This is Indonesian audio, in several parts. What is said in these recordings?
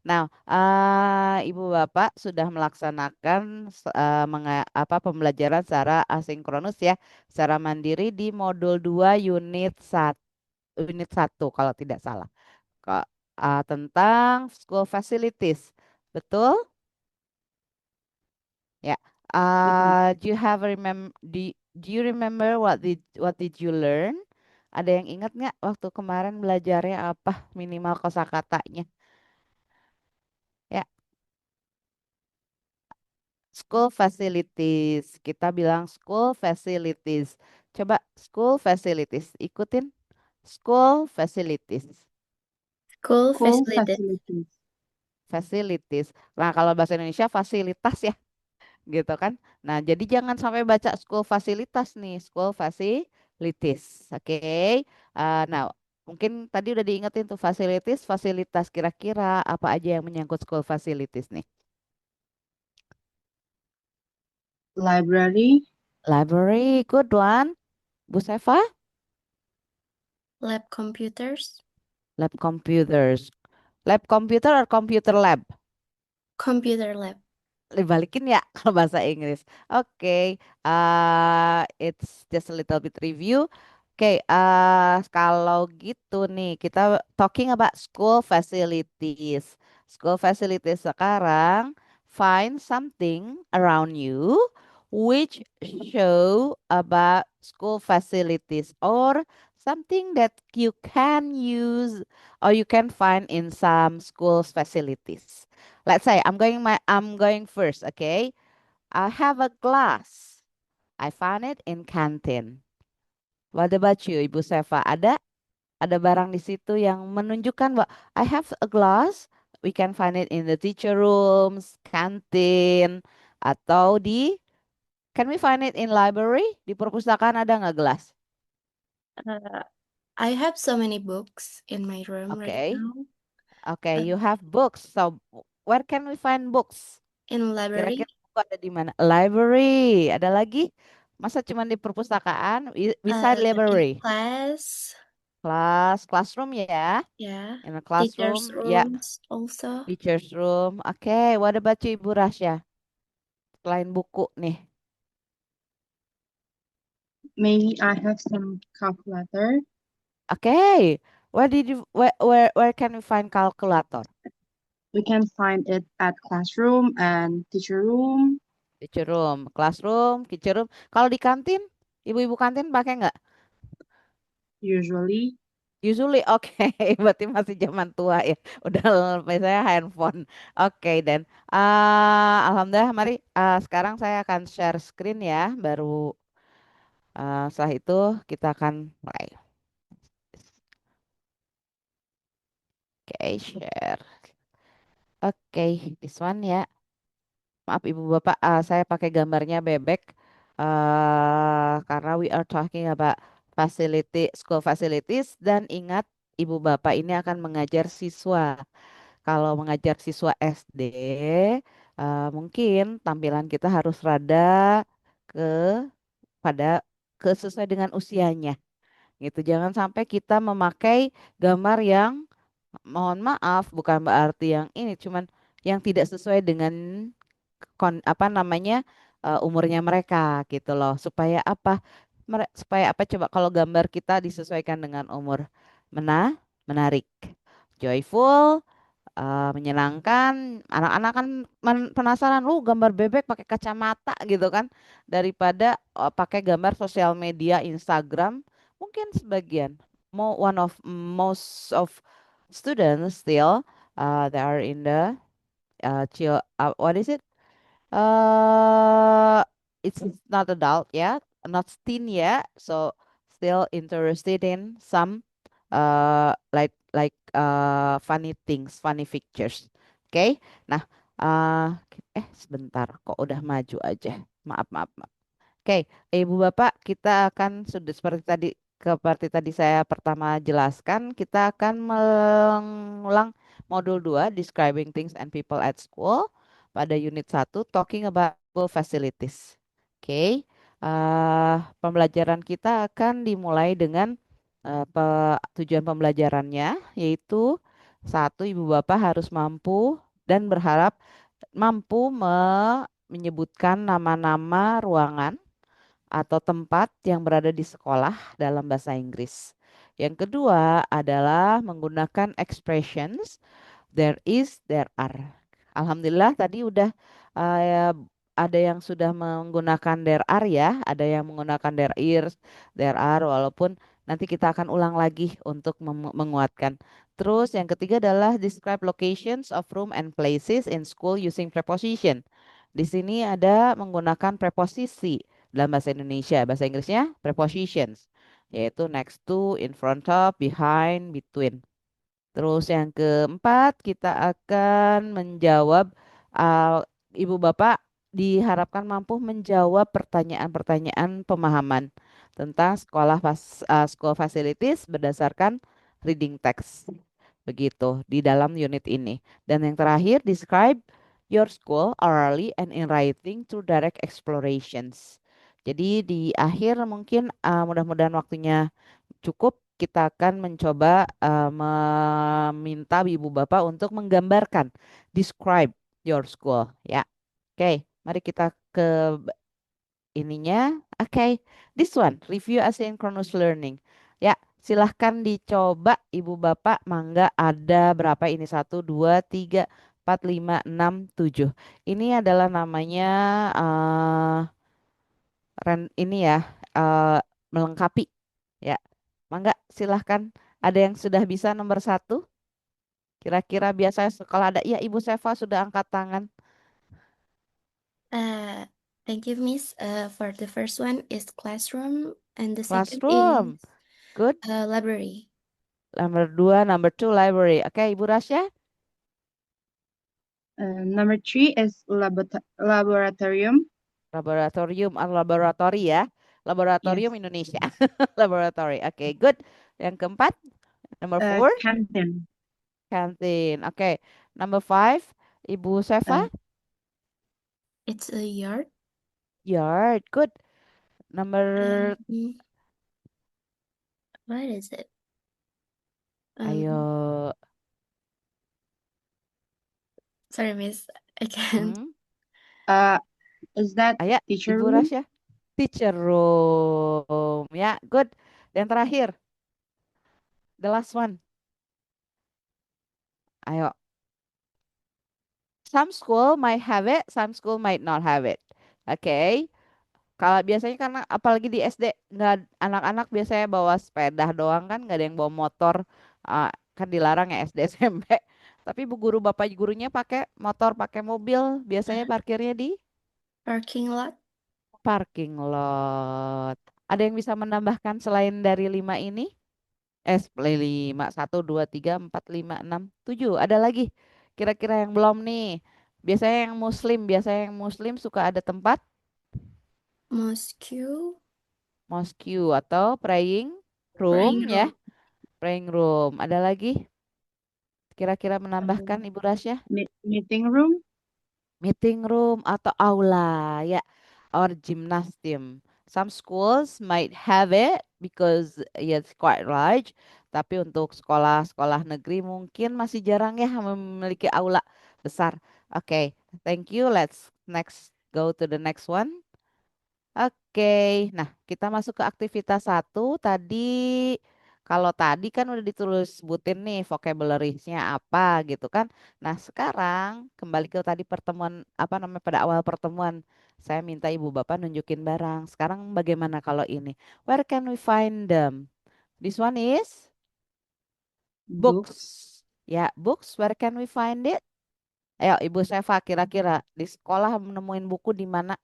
Nah, Ibu Bapak sudah melaksanakan pembelajaran secara asinkronus ya, secara mandiri di modul 2 unit 1 kalau tidak salah. Tentang school facilities. Betul? Ya. Mhm. Do you remember what did you learn? Ada yang ingat nggak waktu kemarin belajarnya apa minimal kosakatanya? Ya, school facilities. Kita bilang school facilities. Coba school facilities. Ikutin school facilities. School School facility. facilities. Facilities. Nah, kalau bahasa Indonesia fasilitas ya, gitu kan. Nah, jadi jangan sampai baca school fasilitas nih, school facilities. Oke. Nah, mungkin tadi udah diingetin tuh facilities, fasilitas kira-kira apa aja yang menyangkut school facilities nih. Library. Library, good one. Bu Seva, Lab computers. lab computers. Lab computer or computer lab? Computer lab. Dibalikin ya kalau bahasa Inggris. Oke, it's just a little bit review. Oke, kalau gitu nih kita talking about school facilities. School facilities sekarang find something around you which show about school facilities or something that you can use or you can find in some schools facilities. Let's say I'm going first, okay? I have a glass. I found it in canteen. What about you, Ibu Seva? Ada barang di situ yang menunjukkan bahwa I have a glass. We can find it in the teacher rooms, canteen, atau can we find it in library? Di perpustakaan ada nggak gelas? Uh, I have so many books in my room right Okay, now. okay, Uh, you have books. So where can we find books? in library. Kira-kira buku ada di mana? Library. Ada lagi? Masa cuma di perpustakaan? Beside In library. class. Classroom ya. Yeah. In a Teachers' classroom, ya. rooms also. Teacher's room. Oke, what about you, Ibu Rasya? Selain buku nih. Maybe I have some calculator. Oke, where can we find calculator? We can find it at classroom and teacher room. Teacher room, classroom, teacher room. Kalau di kantin, ibu-ibu kantin pakai nggak? Usually. Usually oke, berarti masih zaman tua ya. Udah misalnya handphone. Oke, dan alhamdulillah mari sekarang saya akan share screen ya. Baru setelah itu kita akan mulai. Oke, share. Oke, this one ya. Maaf Ibu Bapak, saya pakai gambarnya bebek karena we are talking about school facilities dan ingat Ibu Bapak ini akan mengajar siswa. Kalau mengajar siswa SD, mungkin tampilan kita harus rada ke pada sesuai dengan usianya gitu. Jangan sampai kita memakai gambar yang mohon maaf bukan berarti yang ini cuman yang tidak sesuai dengan apa namanya umurnya mereka gitu loh. Supaya apa? Supaya apa coba kalau gambar kita disesuaikan dengan umur menarik, joyful, menyenangkan. Anak-anak kan penasaran, lu gambar bebek pakai kacamata gitu kan, daripada pakai gambar sosial media Instagram. Mungkin sebagian, one of most of students still they are in the what is it? Uh, it's not adult yet, not teen yet, so still interested in some funny things, funny pictures. Oke, nah sebentar, kok udah maju aja. Maaf, maaf, maaf. Oke, Ibu Bapak, kita akan sudah seperti tadi saya pertama jelaskan, kita akan mengulang modul 2 Describing Things and People at School pada unit 1 Talking about School Facilities. Oke, pembelajaran kita akan dimulai dengan tujuan pembelajarannya yaitu Satu, ibu bapak harus mampu dan berharap mampu menyebutkan nama-nama ruangan atau tempat yang berada di sekolah dalam bahasa Inggris. Yang kedua adalah menggunakan expressions there is, there are. Alhamdulillah tadi udah ada yang sudah menggunakan there are ya, ada yang menggunakan there is, there are, walaupun nanti kita akan ulang lagi untuk menguatkan. Terus yang ketiga adalah describe locations of room and places in school using preposition. Di sini ada menggunakan preposisi dalam bahasa Indonesia. Bahasa Inggrisnya prepositions, yaitu next to, in front of, behind, between. Terus yang keempat, kita akan menjawab, uh, Ibu Bapak diharapkan mampu menjawab pertanyaan-pertanyaan pemahaman tentang school facilities berdasarkan reading text. Begitu di dalam unit ini. Dan yang terakhir, describe your school orally and in writing through direct explorations. Jadi di akhir mungkin mudah-mudahan waktunya cukup, kita akan mencoba meminta ibu bapak untuk menggambarkan, describe your school ya. Oke, mari kita ke ininya. Oke, this one, review asynchronous learning. Ya, silahkan dicoba ibu bapak, mangga. Ada berapa ini? Satu, dua, tiga, empat, lima, enam, tujuh. Ini adalah namanya eh ini ya, eh, melengkapi ya. Mangga, silahkan. Ada yang sudah bisa nomor satu? Kira-kira biasanya kalau ada, ya Ibu Seva sudah angkat tangan. Uh, thank you, Miss. For the first one is classroom, and the second Classroom. is Good. library. Number dua, number two, library. Oke, Ibu Rasya. Number 3 is laboratorium. Laboratorium atau laboratori ya. Yes. Laboratorium Indonesia. Laboratory. Oke, good. Yang keempat, number four, Canteen. canteen. Oke, number five, Ibu Seva. Uh, It's a yard. Yard. Good. Number, Um, what is it? ayo. Sorry, Miss. I can't. Hmm? is that Ayo, teacher Ibu room? Rasya. Teacher room. Ya, good. Yang terakhir, the last one. Ayo. Some school might have it, some school might not have it. Oke. Kalau biasanya karena apalagi di SD nggak, anak-anak biasanya bawa sepeda doang kan, nggak ada yang bawa motor. Kan dilarang ya SD SMP. Tapi bu guru bapak gurunya pakai motor, pakai mobil, biasanya parkirnya di Parking lot. parking lot. Ada yang bisa menambahkan selain dari lima ini? Lima, satu, dua, tiga, empat, lima, enam, tujuh. Ada lagi. Kira-kira yang belum nih. Biasanya yang Muslim suka ada tempat Mosque. mosque atau praying room Praying ya. room. Praying room. Ada lagi? Kira-kira menambahkan Uh, Ibu Rasya? Meeting room. Meeting room atau aula ya, or gymnasium. Some schools might have it because it's quite large, tapi untuk sekolah-sekolah negeri mungkin masih jarang ya memiliki aula besar. Oke, thank you. Let's next go to the next one. Oke, nah kita masuk ke aktivitas satu. Kalau tadi kan udah ditulis sebutin nih vocabulary-nya apa gitu kan. Nah sekarang kembali ke tadi pertemuan, apa namanya, pada awal pertemuan. Saya minta ibu bapak nunjukin barang. Sekarang bagaimana kalau ini? Where can we find them? This one is books. Books. Ya, books. Where can we find it? Ayo Ibu Seva, kira-kira di sekolah menemuin buku di mana?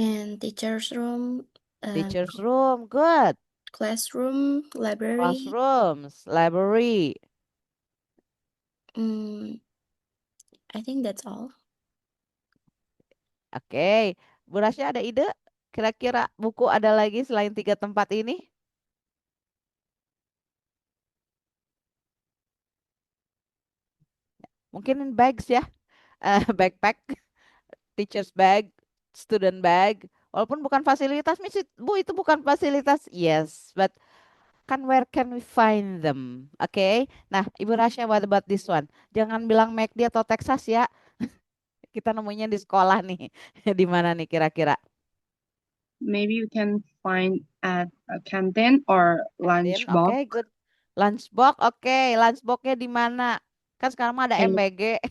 And teacher's room. Teacher's room. Good. Classroom. Library. Classrooms, library. Mm, I think that's all. Oke, Bu Rasya ada ide? Kira-kira buku ada lagi selain tiga tempat ini? Mungkin bags ya, backpack, teacher's bag, student bag. Walaupun bukan fasilitas, Bu itu bukan fasilitas. Yes, but kan where can we find them? Oke. Nah, Ibu Rasya, what about this one? Jangan bilang McD atau Texas ya. Kita nemunya di sekolah nih. Di mana nih kira-kira? Maybe you can find at a canteen or Kantin, oke, lunchbox good. Lunchbox, oke. Lunchboxnya di mana? Kan sekarang mah ada in MBG.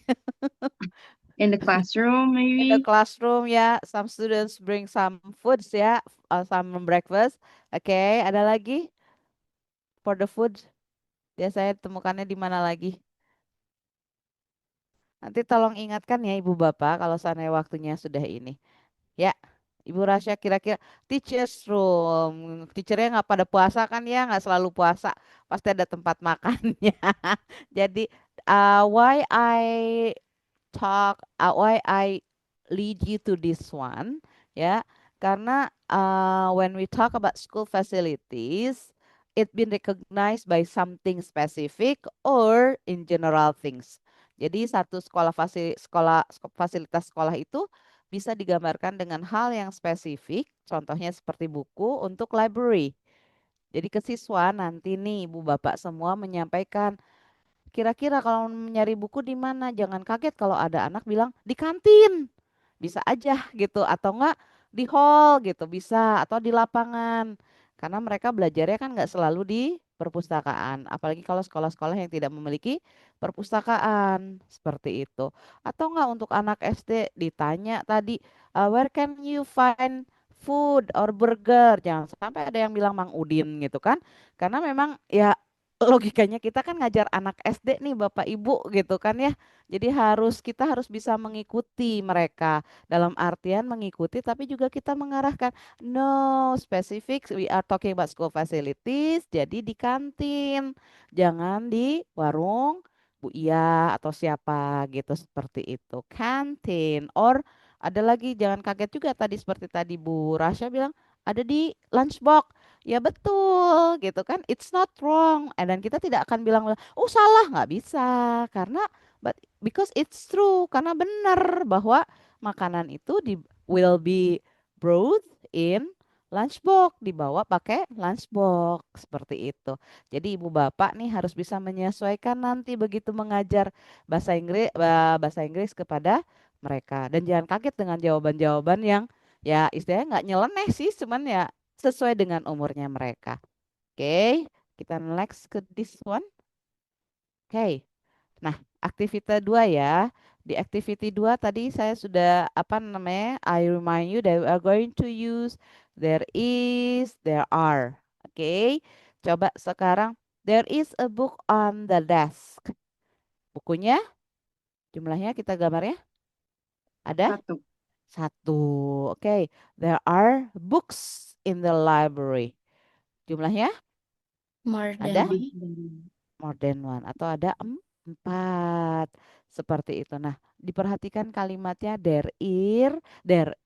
in the classroom, In the maybe. classroom ya, some students bring some foods ya, some breakfast. Oke, ada lagi for the food. Biasanya temukannya di mana lagi? Nanti tolong ingatkan ya Ibu Bapak kalau seandainya waktunya sudah ini. Ya, Ibu Rasya kira-kira teacher's room. Teachernya nggak pada puasa kan ya, nggak selalu puasa. Pasti ada tempat makannya. Jadi, why why I lead you to this one, ya, karena when we talk about school facilities, it been recognized by something specific or in general things. Jadi satu fasilitas sekolah itu bisa digambarkan dengan hal yang spesifik, contohnya seperti buku untuk library. Jadi ke siswa nanti nih Ibu Bapak semua menyampaikan, kira-kira kalau nyari buku di mana? Jangan kaget kalau ada anak bilang di kantin. Bisa aja gitu atau enggak di hall gitu bisa atau di lapangan. Karena mereka belajarnya kan nggak selalu di perpustakaan, apalagi kalau sekolah-sekolah yang tidak memiliki perpustakaan seperti itu. Atau enggak untuk anak SD ditanya tadi, where can you find food or burger? Jangan sampai ada yang bilang Mang Udin gitu kan. Karena memang ya logikanya kita kan ngajar anak SD nih Bapak Ibu gitu kan ya. Jadi kita harus bisa mengikuti mereka dalam artian mengikuti tapi juga kita mengarahkan. No specific, we are talking about school facilities. Jadi di kantin, jangan di warung Bu Iya atau siapa gitu seperti itu. Kantin or ada lagi jangan kaget juga tadi seperti tadi Bu Rasya bilang ada di lunchbox. Ya betul gitu kan. It's not wrong. Dan kita tidak akan bilang, oh salah, nggak bisa. Karena because it's true. Karena benar bahwa makanan itu will be brought in lunchbox. Dibawa pakai lunchbox. Seperti itu. Jadi ibu bapak nih harus bisa menyesuaikan nanti begitu mengajar bahasa Inggris kepada mereka. Dan jangan kaget dengan jawaban-jawaban yang ya istilahnya nggak nyeleneh sih. Cuman ya sesuai dengan umurnya mereka. Oke, kita next ke this one. Oke, nah aktivitas 2 ya. Di activity 2 tadi saya sudah apa namanya? I remind you that we are going to use there is, there are. Oke, coba sekarang there is a book on the desk. Bukunya jumlahnya kita gambarnya ada Satu. satu. Oke, there are books in the library. Jumlahnya More than ada Lebih one. dari more than one atau ada empat seperti itu. Nah, diperhatikan kalimatnya there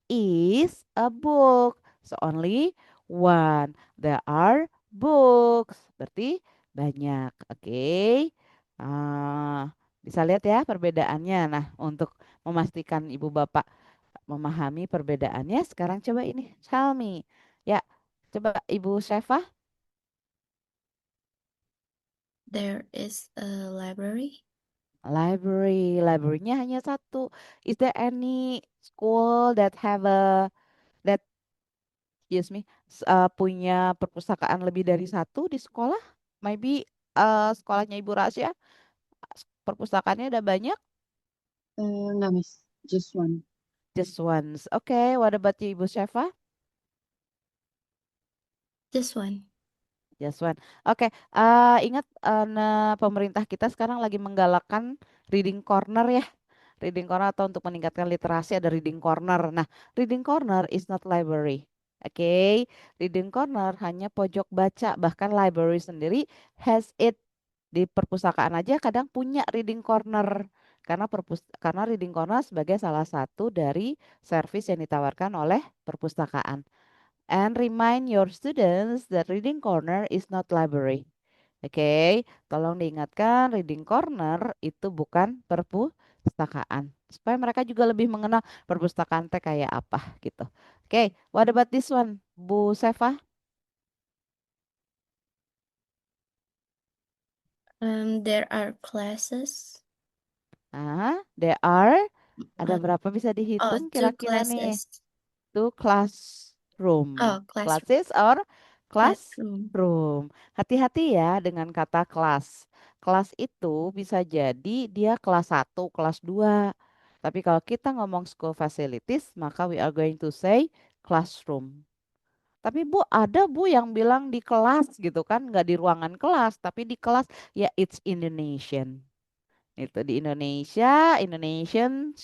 is a book. So only one. There are books. Berarti banyak. Oke. Ah, bisa lihat ya perbedaannya. Nah, untuk memastikan Ibu Bapak memahami perbedaannya, sekarang coba ini tell me. Ya, coba Ibu Syafah. There is a library. Library-nya hanya satu. Is there any school that have that excuse me punya perpustakaan lebih dari satu di sekolah? Maybe sekolahnya Ibu Rasya perpustakaannya ada banyak. enggak, Miss. Just one. Just once. Okay, what about you Ibu Syafa? This one. Just one. Oke, ingat nah, pemerintah kita sekarang lagi menggalakkan reading corner ya. Reading corner atau untuk meningkatkan literasi ada reading corner. Nah, reading corner is not library. Oke, reading corner hanya pojok baca. Bahkan library sendiri has it di perpustakaan aja kadang punya reading corner. Karena reading corner sebagai salah satu dari service yang ditawarkan oleh perpustakaan. And remind your students that reading corner is not library. Oke, tolong diingatkan reading corner itu bukan perpustakaan. Supaya mereka juga lebih mengenal perpustakaan teh kayak apa gitu. Oke, what about this one, Bu Seva? There are classes. There are, ada Uh, berapa bisa oh, dihitung two kira-kira nih? classes. Two classroom. Oh, classroom. Classes or Classroom. classroom. Hati-hati ya dengan kata kelas. Kelas itu bisa jadi dia kelas satu, kelas 2. Tapi kalau kita ngomong school facilities, maka we are going to say classroom. Tapi Bu, ada Bu yang bilang di kelas gitu kan, nggak di ruangan kelas, tapi di kelas. Ya, it's Indonesian. Itu di Indonesia, Indonesian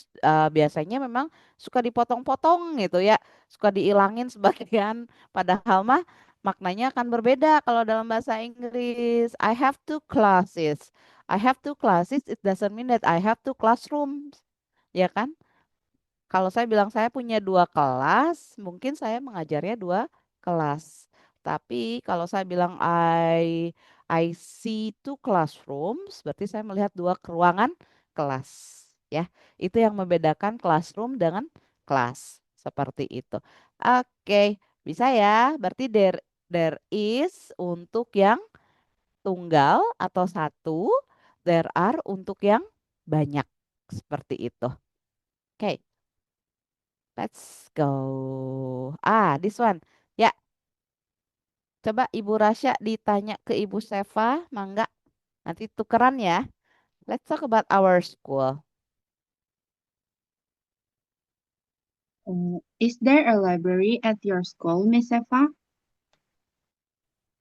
biasanya memang suka dipotong-potong gitu ya, suka diilangin sebagian. Padahal mah maknanya akan berbeda kalau dalam bahasa Inggris. I have two classes. I have two classes. It doesn't mean that I have two classrooms, ya kan? Kalau saya bilang saya punya dua kelas, mungkin saya mengajarnya dua kelas. Tapi kalau saya bilang I see two classrooms, berarti saya melihat dua ruangan kelas. Ya, itu yang membedakan classroom dengan kelas. Seperti itu. Oke, bisa ya. Berarti there is untuk yang tunggal atau satu, there are untuk yang banyak. Seperti itu. Oke. Let's go. This one. Ya, coba Ibu Rasya ditanya ke Ibu Seva, mangga. Nanti tukeran ya. Let's talk about our school. Is there a library at your school, Miss Eva?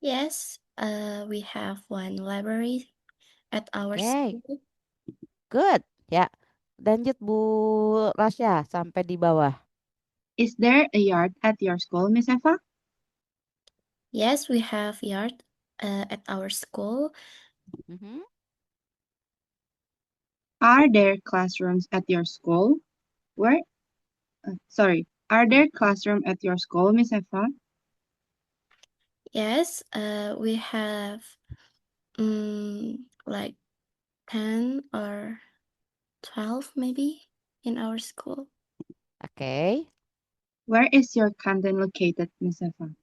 Yes, we have one library at our Oke, school. good. Ya, lanjut Bu Rasya sampai di bawah. Is there a yard at your school, Miss Eva? Yes, we have yard at our school. Mhm. Are there classrooms at your school? Where? Sorry. Are there classrooms at your school, Miss Eva? Yes, we have like 10 or 12 maybe in our school. Oke, Where is your canteen located, Miss Eva?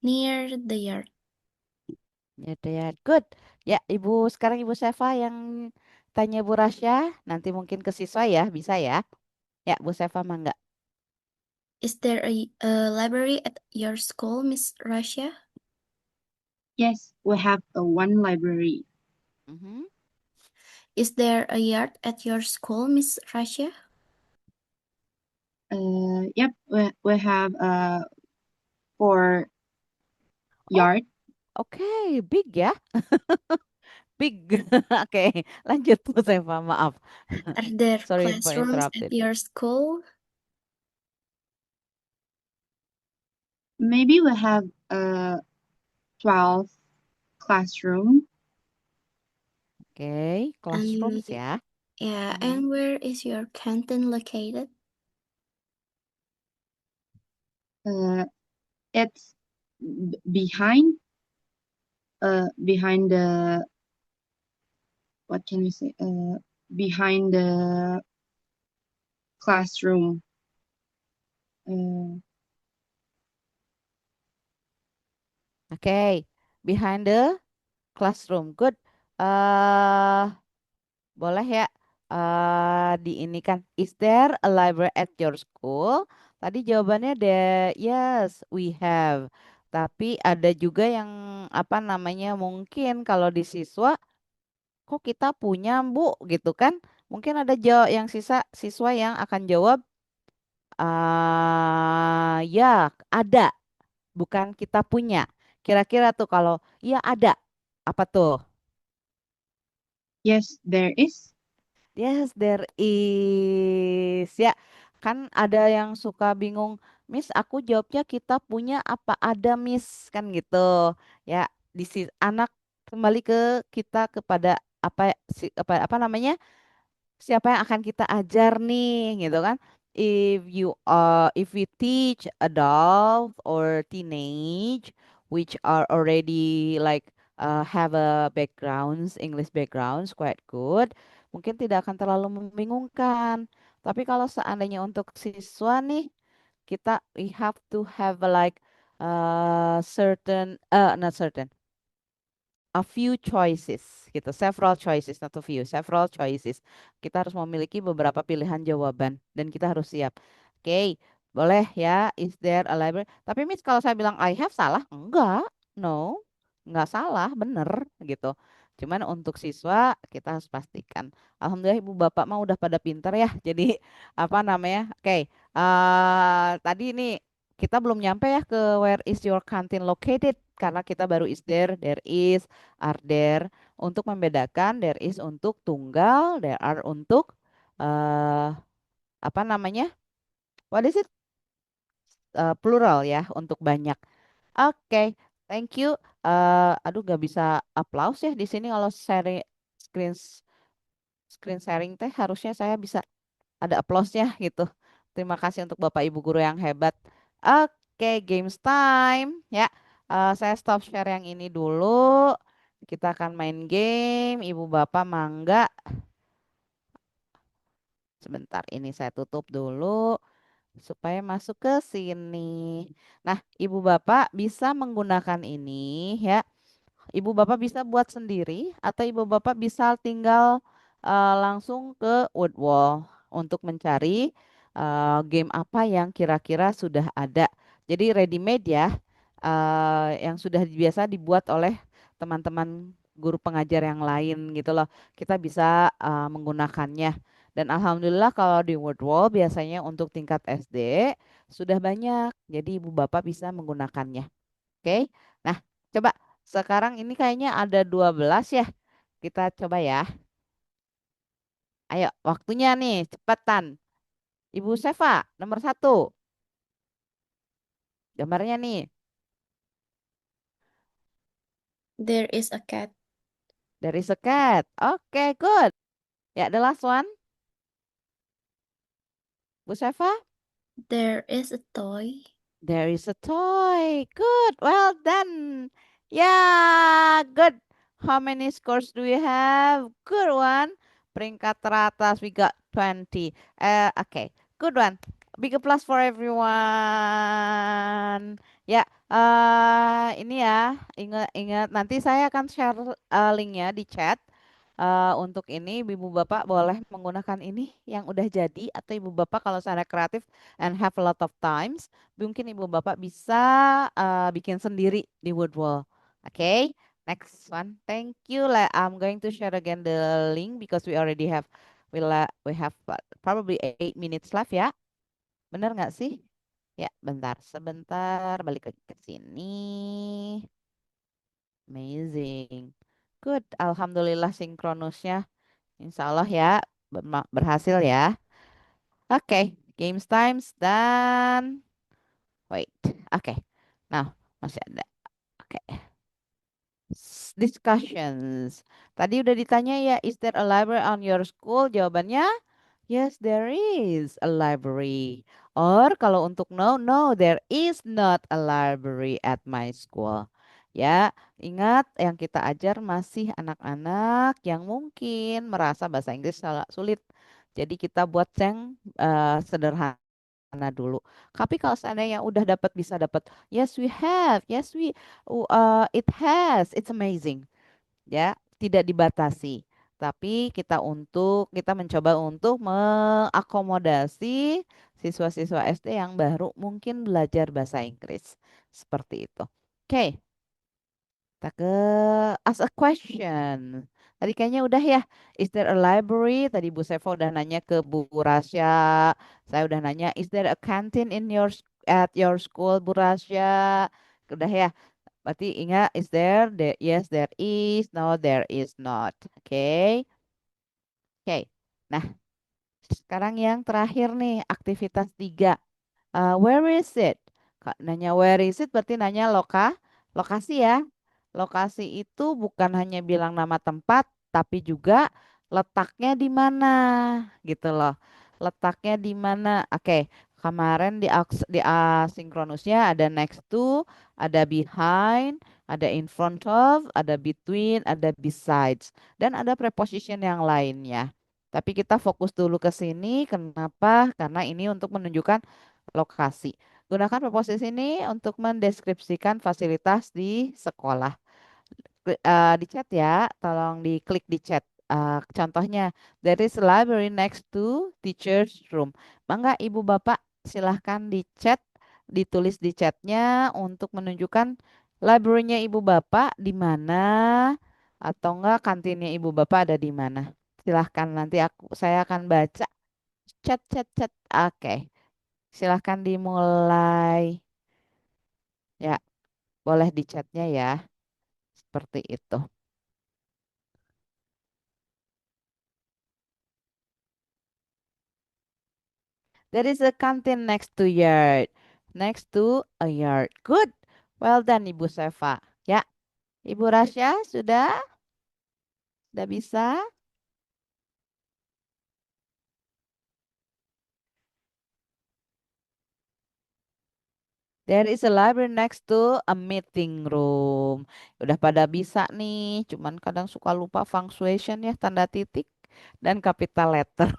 Near the yard. ya ya, good. Ya, sekarang Ibu Seva yang tanya Bu Rasya, nanti mungkin ke siswa ya, bisa ya. Ya, Bu Seva mangga. Is there a library at your school, Miss Russia? Yes, we have a one library. Mhm. Is there a yard at your school, Miss Russia? Yep, we have four Oh, yard. oke, big ya. Big. Oke, lanjut Bu Seva, maaf. Are there Sorry for classrooms at interrupted. your school? Maybe we have 12 classroom. Oke, And classrooms ya. yeah, Mhm. and where is your canteen located? Uh, it's behind the, what can we say? Behind the classroom. Uh, Oke, behind the classroom. Good. eh Boleh ya di ini kan. Is there a library at your school? Tadi jawabannya yes, we have. Tapi ada juga yang apa namanya mungkin kalau di siswa kok kita punya Bu gitu kan? Mungkin ada jawab yang siswa yang akan jawab ya ada, bukan kita punya. Kira-kira tuh kalau iya ada, apa tuh? yes, there is. Yes, there is. Ya, kan ada yang suka bingung, Miss, aku jawabnya kita punya apa ada Miss kan gitu. Ya, anak kembali ke kita kepada apa namanya? Siapa yang akan kita ajar nih gitu kan. If we teach adult or teenage which are already like have a backgrounds English backgrounds quite good, mungkin tidak akan terlalu membingungkan. Tapi kalau seandainya untuk siswa nih, kita we have to have like certain not certain a few choices gitu, several choices, not a few, several choices. Kita harus memiliki beberapa pilihan jawaban dan kita harus siap. Oke, boleh ya. Is there a library? Tapi Miss kalau saya bilang I have salah? Enggak, no, enggak salah, bener gitu. Cuman untuk siswa kita harus pastikan. Alhamdulillah ibu bapak mah udah pada pinter ya. Jadi apa namanya? Oke, tadi ini kita belum nyampe ya ke where is your canteen located karena kita baru is there is, are there. Untuk membedakan there is untuk tunggal, there are untuk eh apa namanya? What is it? Plural ya untuk banyak. Oke, thank you. Aduh gak bisa applause ya di sini kalau sharing screen screen sharing teh harusnya saya bisa ada applause-nya gitu. Terima kasih untuk Bapak Ibu guru yang hebat. Oke, games time ya. Saya stop share yang ini dulu. Kita akan main game. Ibu Bapak mangga. Sebentar, ini saya tutup dulu supaya masuk ke sini. Nah, Ibu Bapak bisa menggunakan ini ya. Ibu Bapak bisa buat sendiri atau Ibu Bapak bisa tinggal langsung ke Woodwall untuk mencari game apa yang kira-kira sudah ada. Jadi ready made ya, yang sudah biasa dibuat oleh teman-teman guru pengajar yang lain gitu loh. Kita bisa menggunakannya. Dan alhamdulillah kalau di Woodwall biasanya untuk tingkat SD sudah banyak. Jadi Ibu Bapak bisa menggunakannya. Oke. Nah, coba sekarang ini kayaknya ada 12 ya. Kita coba ya. Ayo, waktunya nih, cepetan. Ibu Seva, nomor satu. Gambarnya nih, There is a cat. dari sekat. Oke, good. Ya, the last one. Bu Seva, There is a toy. there is a toy. Good, well done. Ya, good. How many scores do we have? Good one. Peringkat teratas, we got 20. Okay, good one. Big applause for everyone. Ya, ini ya, ingat-ingat nanti saya akan share linknya di chat. Untuk ini ibu bapak boleh menggunakan ini yang udah jadi atau ibu bapak kalau secara kreatif and have a lot of times mungkin ibu bapak bisa bikin sendiri di Woodwall. Oke, next one. Thank you. I'm going to share again the link because we already have we have probably 8 minutes left ya. Bener nggak sih? Ya, bentar, sebentar balik lagi ke sini. Amazing. Good. Alhamdulillah sinkronusnya. Insya Allah ya berhasil ya. Oke, games times dan wait. Oke. Nah, masih ada. Oke. Discussions. Tadi udah ditanya ya, is there a library on your school? Jawabannya yes, there is a library. Or kalau untuk no, no, there is not a library at my school. Ya, ingat yang kita ajar masih anak-anak yang mungkin merasa bahasa Inggris sulit. Jadi kita buat yang sederhana dulu. Tapi kalau seandainya udah dapat bisa dapat, yes we have, yes it has, it's amazing ya, tidak dibatasi. Tapi kita mencoba untuk mengakomodasi siswa-siswa SD yang baru mungkin belajar bahasa Inggris. Seperti itu. Oke, kita ke ask a question. Tadi kayaknya udah ya. Is there a library? Tadi Bu Sevo udah nanya ke Bu Rasya. Saya udah nanya, is there a canteen at your school, Bu Rasya? Udah ya. Berarti ingat, is there? Yes, there is. No, there is not. Oke. Oke. Nah, sekarang yang terakhir nih, aktivitas 3. Where is it? Kak nanya where is it berarti nanya lokasi ya. Lokasi itu bukan hanya bilang nama tempat, tapi juga letaknya di mana gitu loh. Letaknya di mana? Oke, kemarin di asinkronusnya ada next to, ada behind, ada in front of, ada between, ada besides, dan ada preposition yang lainnya. Tapi kita fokus dulu ke sini. Kenapa? Karena ini untuk menunjukkan lokasi. Gunakan preposisi ini untuk mendeskripsikan fasilitas di sekolah. Di chat ya, tolong diklik di chat. Contohnya, there is a library next to teacher's room. Mangga Ibu Bapak silahkan di chat, ditulis di chatnya untuk menunjukkan library-nya Ibu Bapak di mana atau enggak kantinnya Ibu Bapak ada di mana. Silahkan nanti saya akan baca chat. Oke, silahkan dimulai. Ya, boleh di chatnya ya, seperti itu. There is a canteen next to yard. Next to a yard. Good. Well done, Ibu Seva. Ya, Ibu Rasya sudah? Sudah bisa? There is a library next to a meeting room. Udah pada bisa nih, cuman kadang suka lupa punctuation ya, tanda titik dan capital letter.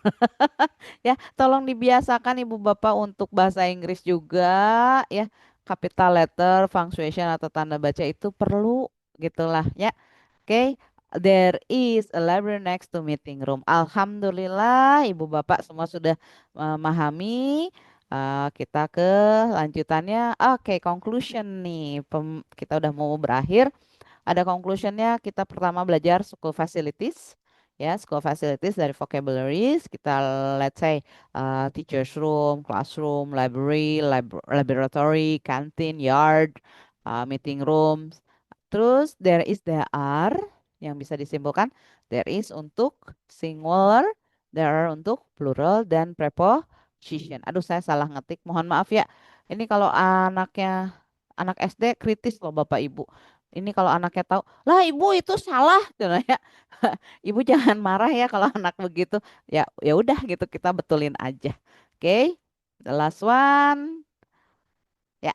Ya, tolong dibiasakan Ibu Bapak untuk bahasa Inggris juga ya. Capital letter, punctuation atau tanda baca itu perlu gitulah ya. Oke, there is a library next to meeting room. Alhamdulillah, Ibu Bapak semua sudah memahami. Kita ke lanjutannya. Oke, conclusion nih. Kita udah mau berakhir. Ada conclusionnya, kita pertama belajar school facilities. Ya, school facilities dari vocabularies. Kita let's say teacher's room, classroom, library, laboratory, canteen, yard, meeting rooms. Terus there are yang bisa disimpulkan there is untuk singular, there are untuk plural dan preposition. Aduh, saya salah ngetik. Mohon maaf ya. Ini kalau anak SD kritis loh Bapak Ibu. Ini kalau anaknya tahu, lah ibu itu salah, gitu ya. Ibu jangan marah ya kalau anak begitu. Ya, ya udah gitu kita betulin aja. Oke, the last one. Ya,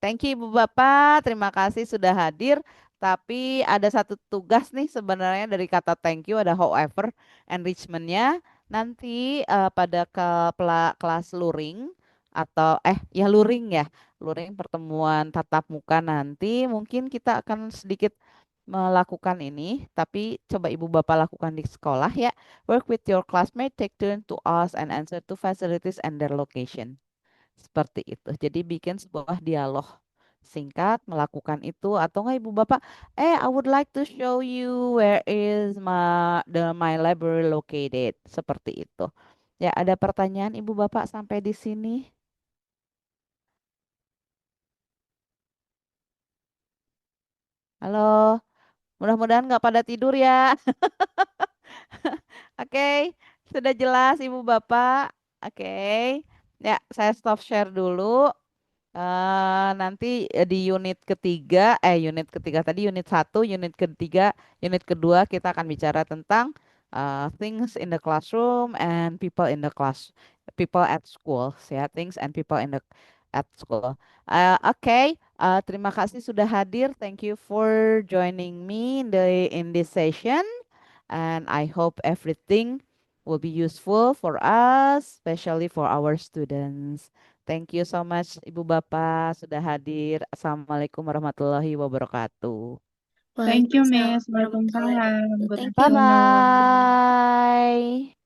thank you Ibu Bapak, terima kasih sudah hadir. Tapi ada satu tugas nih sebenarnya dari kata thank you ada however enrichmentnya nanti pada kelas luring atau ya luring ya luring pertemuan tatap muka nanti mungkin kita akan sedikit melakukan ini tapi coba ibu bapak lakukan di sekolah ya, work with your classmate, take turn to ask and answer to facilities and their location. Seperti itu. Jadi bikin sebuah dialog singkat melakukan itu atau enggak Ibu Bapak, I would like to show you where is my library located. Seperti itu. Ya, ada pertanyaan Ibu Bapak sampai di sini? Halo, mudah-mudahan nggak pada tidur ya. Oke, sudah jelas Ibu Bapak. Oke. Ya, saya stop share dulu. Nanti unit ketiga tadi unit satu, unit kedua kita akan bicara tentang things in the classroom and people at school, ya, things and people at school. Oke, terima kasih sudah hadir. Thank you for joining me in this session, and I hope everything will be useful for us, especially for our students. Thank you so much Ibu Bapak sudah hadir. Assalamualaikum warahmatullahi wabarakatuh. Thank you, Waalaikumsalam Miss. warahmatullahi Waalaikumsalam. wabarakatuh. Good Thank Bye you. afternoon. bye.